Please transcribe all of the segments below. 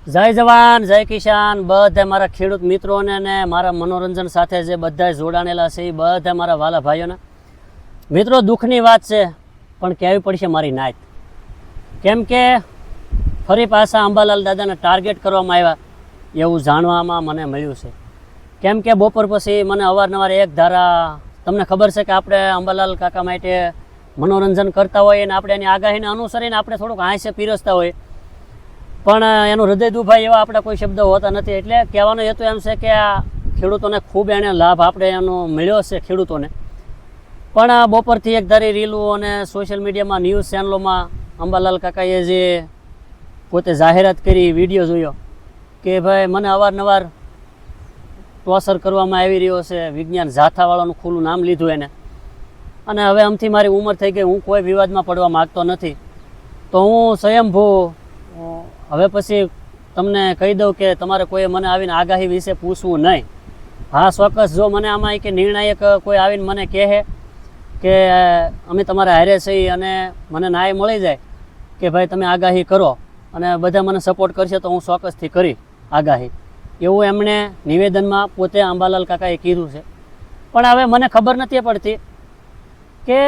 જય જવાન જય કિસાન બધા મારા ખેડૂત મિત્રોને અને મારા મનોરંજન સાથે જે બધા જોડાણેલા છે એ બધા મારા વાલા ભાઈઓને મિત્રો, દુઃખની વાત છે પણ કહેવી પડશે મારી નાત. કેમ કે ફરી પાછા અંબાલાલ દાદાને ટાર્ગેટ કરવામાં આવ્યા એવું જાણવામાં મને મળ્યું છે. કેમ કે બપોર પછી મને અવારનવાર એક ધારા, તમને ખબર છે કે આપણે અંબાલાલ કાકા માટે મનોરંજન કરતા હોઈએ અને આપણે એની આગાહીને અનુસરીને આપણે થોડુંક હાસ્ય પીરસતા હોઈએ, પણ એનું હૃદય દુભાય એવા આપણા કોઈ શબ્દો હોતા નથી. એટલે કહેવાનો હેતુ એમ છે કે આ ખેડૂતોને ખૂબ એને લાભ આપણે એનો મળ્યો છે ખેડૂતોને. પણ બપોરથી એક ધારી રીલું અને સોશિયલ મીડિયામાં ન્યૂઝ ચેનલોમાં અંબાલાલ કાકાએ જે પોતે જાહેરાત કરી, વિડીયો જોયો કે ભાઈ મને અવારનવાર ટોર્ચર કરવામાં આવી રહ્યો છે, વિજ્ઞાન જાથાવાળાનું ખુલ્લું નામ લીધું એને, અને હવે આમથી મારી ઉંમર થઈ ગઈ, હું કોઈ વિવાદમાં પડવા માગતો નથી, તો હું સ્વયંભૂ હવે પછી તમને કહી દઉં કે તમારે કોઈ મને આવીને આગાહી વિશે પૂછવું નહીં. હા ચોક્કસ, જો મને આમાં કે નિર્ણાયક કોઈ આવીને મને કહે કે અમે તમારા હારે છીએ અને મને ન્યાય મળી જાય કે ભાઈ તમે આગાહી કરો અને બધા મને સપોર્ટ કરશે તો હું ચોક્કસથી કરી આગાહી, એવું એમણે નિવેદનમાં પોતે અંબાલાલ કાકાએ કીધું છે. પણ હવે મને ખબર નથી પડતી કે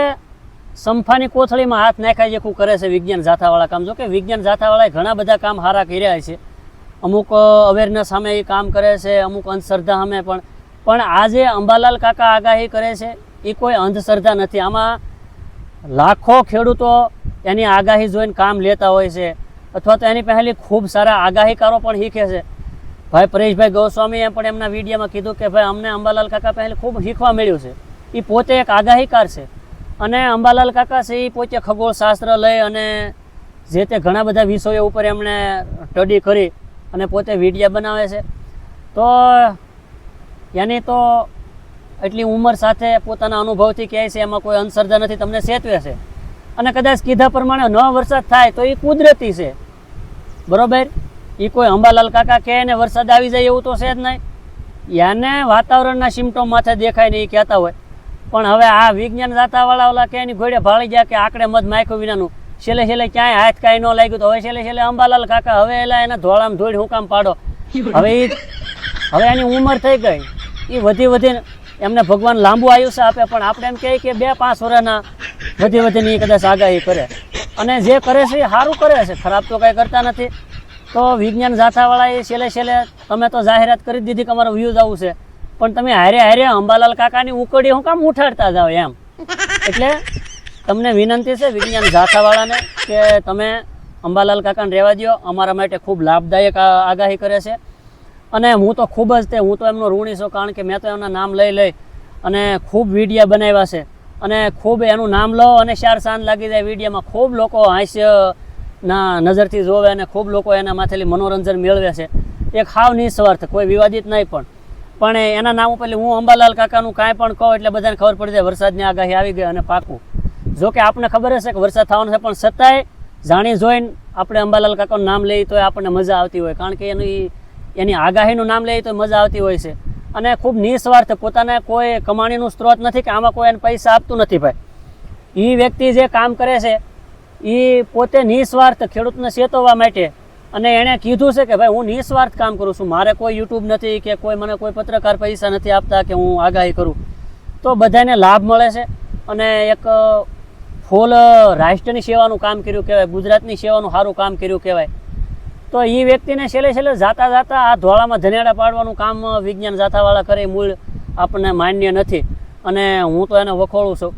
સંફાની કોથળીમાં હાથ નાખાય જેખું કરે છે વિજ્ઞાન જાથાવાળા કામ. જો કે વિજ્ઞાન જાથાવાળાએ ઘણા બધા કામ સારા કર્યા છે, અમુક અવેરનેસ સામે એ કામ કરે છે, અમુક અંધશ્રદ્ધા સામે પણ આજે અંબાલાલ કાકા આગાહી કરે છે એ કોઈ અંધશ્રદ્ધા નથી. આમાં લાખો ખેડૂતો એની આગાહી જોઈને કામ લેતા હોય છે, અથવા તો એની પહેલી ખૂબ સારા આગાહીકારો પણ શીખે છે. ભાઈ પરેશભાઈ ગોસ્વામીએ પણ એમના વિડીયોમાં કીધું કે ભાઈ અમને અંબાલાલ કાકા પહેલી ખૂબ શીખવા મળ્યું છે. એ પોતે એક આગાહીકાર છે અને અંબાલાલ કાકા છે એ પોતે ખગોળશાસ્ત્ર લઈ અને જે તે ઘણા બધા વિષયો ઉપર એમણે સ્ટડી કરી અને પોતે વિડીયો બનાવે છે. તો એની તો એટલી ઉંમર સાથે પોતાના અનુભવથી કહે છે એમાં કોઈ અંધશ્રદ્ધા નથી, તમને ચેતવે છે. અને કદાચ કીધા પ્રમાણે ન વરસાદ થાય તો એ કુદરતી છે, બરોબર. એ કોઈ અંબાલાલ કાકા કહે ને વરસાદ આવી જાય એવું તો છે જ નહીં. એને વાતાવરણના સિમ્ટોમ માથે દેખાય ને એ કહેતા હોય. પણ હવે આ વિજ્ઞાન જાતાવાળા ઓલા કે એની ઘોડે ભાળી ગયા કે આકડે મધ માખ્યું વિનાનું, છેલ્લે ક્યાંય હાથ કાંઈ ન લાગ્યું તો હવે છેલ્લે અંબાલાલ કાકા હવે એલા એના ધોળામાં ધોળી હું કામ પાડો. હવે એની ઉંમર થઈ ગઈ, એ વધીને એમને ભગવાન લાંબુ આયુષ્ય આપે, પણ આપણે એમ કહીએ કે 2-5 વર્ષના વધીને એ કદાચ આગાહી કરે, અને જે કરે છે એ સારું કરે છે, ખરાબ તો કાંઈ કરતા નથી. તો વિજ્ઞાન જાથાવાળાએ છેલ્લે તમે તો જાહેરાત કરી દીધી કે અમારો વ્યૂઝ આવું છે, પણ તમે હારે અંબાલાલ કાકાની ઉકડી હું કામ ઉઠાડતા જાઓ એમ. એટલે તમને વિનંતી છે વિજ્ઞાન જાથાવાળાને કે તમે અંબાલાલ કાકાને રહેવા દો, અમારા માટે ખૂબ લાભદાયક આગાહી કરે છે. અને હું તો ખૂબ જ હું તો એમનો ઋણી છું, કારણ કે મેં તો એમના નામ લઈ અને ખૂબ વિડીયો બનાવ્યા છે, અને ખૂબ એનું નામ લો અને 4 સાંજ લાગી જાય વિડીયોમાં. ખૂબ લોકો હાસ્યના નજરથી જોવે અને ખૂબ લોકો એના માથેલી મનોરંજન મેળવે છે. એક હાવ નિસ્વાર્થ, કોઈ વિવાદિત નહીં, પણ એના નામ ઉપર હું અંબાલાલ કાકાનું કાંઈ પણ કહું એટલે બધાને ખબર પડી જાય વરસાદની આગાહી આવી ગઈ અને પાકું. જો કે આપણને ખબર હશે કે વરસાદ થવાનો છે, પણ છતાંય જાણી જોઈને આપણે અંબાલાલ કાકાનું નામ લઈએ તો આપણને મજા આવતી હોય, કારણ કે એની આગાહીનું નામ લઈએ તો મજા આવતી હોય છે. અને ખૂબ નિસ્વાર્થ, પોતાને કોઈ કમાણીનું સ્ત્રોત નથી કે આમાં કોઈ એને પૈસા આપતું નથી. ભાઈ એ વ્યક્તિ જે કામ કરે છે એ પોતે નિસ્વાર્થ ખેડૂતને ચેતવવા માટે, અને એણે કીધું છે કે ભાઈ હું નિસ્વાર્થ કામ કરું છું, મારે કોઈ યુટ્યુબ નથી કે મને કોઈ પત્રકાર પૈસા નથી આપતા કે હું આગાહી કરું. તો બધાને લાભ મળે છે અને એક ફૂલ રાષ્ટ્રની સેવાનું કામ કર્યું કહેવાય, ગુજરાતની સેવાનું સારું કામ કર્યું કહેવાય. તો એ વ્યક્તિને છેલ્લે જાતા આ ધોળામાં ધનેડા પાડવાનું કામ વિજ્ઞાન જાથાવાળા કરે, મૂળ આપણને માન્ય નથી, અને હું તો એને વખોડું છું.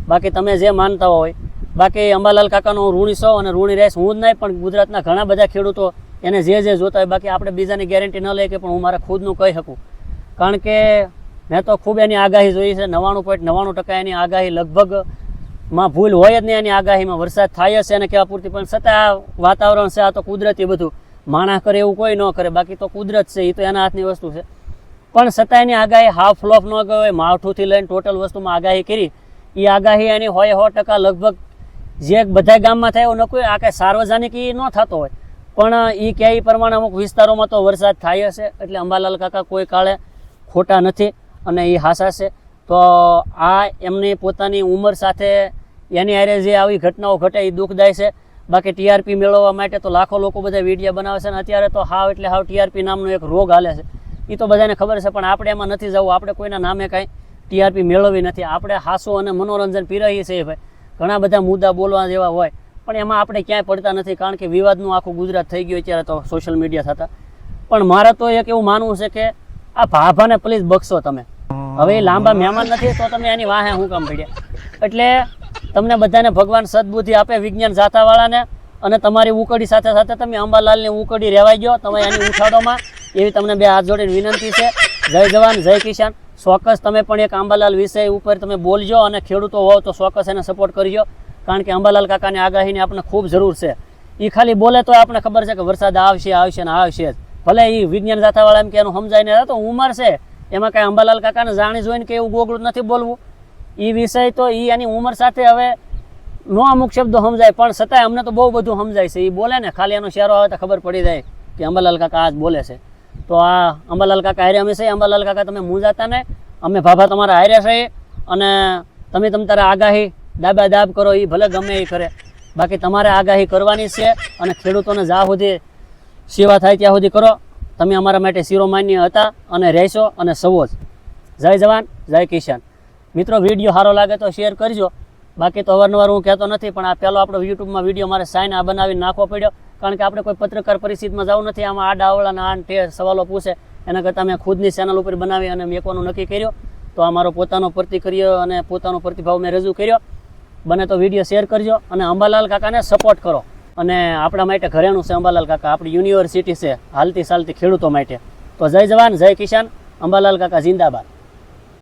બાકી તમે જે માનતા હોય, બાકી અંબાલાલ કાકાનો હું ઋણી છું અને ઋણી રહીશ. હું જ નહીં પણ ગુજરાતના ઘણા બધા ખેડૂતો એને જે જોતા હોય. બાકી આપણે બીજાની ગેરંટી ન લઈએ કે પણ હું મારા ખુદનું કહી શકું, કારણ કે મેં તો ખૂબ એની આગાહી જોઈ છે. 99.99% એની આગાહી લગભગ માં ભૂલ હોય જ નહીં. એની આગાહીમાં વરસાદ થાય છે એને કહેવા પૂરતી, પણ છતાં આ વાતાવરણ છે, આ તો કુદરતી બધું, માણસ કરે એવું કોઈ ન કરે, બાકી તો કુદરત છે, એ તો એના હાથની વસ્તુ છે. પણ છતાં એની આગાહી હાફ ફ્લોપ ન ગયો હોય, માવઠુંથી લઈને ટોટલ વસ્તુમાં આગાહી કરી. એ આગાહી એની 100% લગભગ જે બધા ગામમાં થાય એવું ન કોઈ, આ કાંઈ સાર્વજનિક એ ન થતો હોય, પણ એ કહે એ પ્રમાણે અમુક વિસ્તારોમાં તો વરસાદ થાય હશે. એટલે અંબાલાલ કાકા કોઈ કાળે ખોટા નથી અને એ હાસા છે. તો આ એમની પોતાની ઉંમર સાથે એની હારે જે આવી ઘટનાઓ ઘટે એ દુઃખદાય છે. બાકી ટીઆરપી મેળવવા માટે તો લાખો લોકો બધા વિડીયો બનાવે છે, અને અત્યારે તો હાવ એટલે હાવ ટીઆરપી નામનો એક રોગ હાલે છે. એ તો બધાને ખબર છે, પણ આપણે એમાં નથી જવું. આપણે કોઈના નામે કાંઈ ટીઆરપી મેળવવી નથી. આપણે હાસું અને મનોરંજન પીરહીએ છીએ ભાઈ. ઘણા બધા મુદ્દા બોલવા જેવા હોય, પણ એમાં આપણે ક્યાંય પડતા નથી, કારણ કે વિવાદનું આખું ગુજરાત થઈ ગયું અત્યારે તો સોશિયલ મીડિયા થતા. પણ મારે તો એક એવું માનવું છે કે આ ભાભાને પ્લીઝ બક્ષો તમે. હવે એ લાંબા મહેમાન નથી તો તમે એની વાહે હું કામ પડ્યા. એટલે તમને બધાને ભગવાન સદબુદ્ધિ આપે, વિજ્ઞાન જાતાવાળાને, અને તમારી ઉકડી સાથે સાથે તમે અંબાલાલની ઉકડી રહેવાઈ ગયો, તમે એની ઉઠાડોમાં, એવી તમને બે હાથ જોડીને વિનંતી છે. જય જવાન જય કિસાન. ચોક્કસ તમે પણ એક અંબાલાલ વિષય ઉપર તમે બોલજો, અને ખેડૂતો હોવ તો ચોક્કસ એને સપોર્ટ કરજો, કારણ કે અંબાલાલ કાકાની આગાહીની આપણે ખૂબ જરૂર છે. એ ખાલી બોલે તો આપણને ખબર છે કે વરસાદ આવશે આવશે ને આવશે જ. ભલે એ વિજ્ઞાન જાતાવાળા એમ કે એનું સમજાય ને તો ઉંમર છે, એમાં કાંઈ અંબાલાલ કાકાને જાણી જોઈને કે એવું ગોગળું નથી બોલવું. એ વિષય તો એ એની ઉંમર સાથે હવે નો અમુક શબ્દો સમજાય, પણ છતાંય અમને તો બહુ બધું સમજાય છે. એ બોલે ને ખાલી એનો શેરો આવે તો ખબર પડી જાય કે અંબાલાલ કાકા આજ બોલે છે. તો આ અંબાલાલ કાકા હારે અમે છે. અંબાલાલ કાકા તમે મૂંઝાતા ને, અમે ભાભા તમારા હારે છે, અને તમે તારા આગાહી દાબા દાબ કરો, એ ભલે ગમે એ કરે, બાકી તમારે આગાહી કરવાની છે, અને ખેડૂતોને જ્યાં સુધી સેવા થાય ત્યાં સુધી કરો. તમે અમારા માટે શિરોમાન્ય હતા અને રહેશો, અને સવો જ. જય જવાન જય કિસાન. મિત્રો વિડીયો સારો લાગે તો શેર કરજો. બાકી તો અવારનવાર હું કહેતો નથી, પણ આ પહેલો આપણો યુટ્યુબમાં વિડીયો મારે સાઈન આ બનાવીને નાખવો પડ્યો, કારણ કે આપણે કોઈ પત્રકાર પરિસ્થિતિમાં જવું નથી. આમાં આડા અવળાના આ તે સવાલો પૂછે, એના કરતાં મેં ખુદની ચેનલ ઉપર બનાવી અને મેકવાનું નક્કી કર્યો. તો આ મારો પોતાનો પ્રતિક્રિયા અને પોતાનો પ્રતિભાવ મેં રજૂ કર્યો. બને તો વિડીયો શેર કરજો, અને અંબાલાલ કાકાને સપોર્ટ કરો. અને આપણા માટે ઘરેણું છે અંબાલાલ કાકા, આપણી યુનિવર્સિટી છે હાલતી ચાલતી ખેડૂતો માટે. તો જય જવાન જય કિસાન. અંબાલાલ કાકા જિંદાબાદ.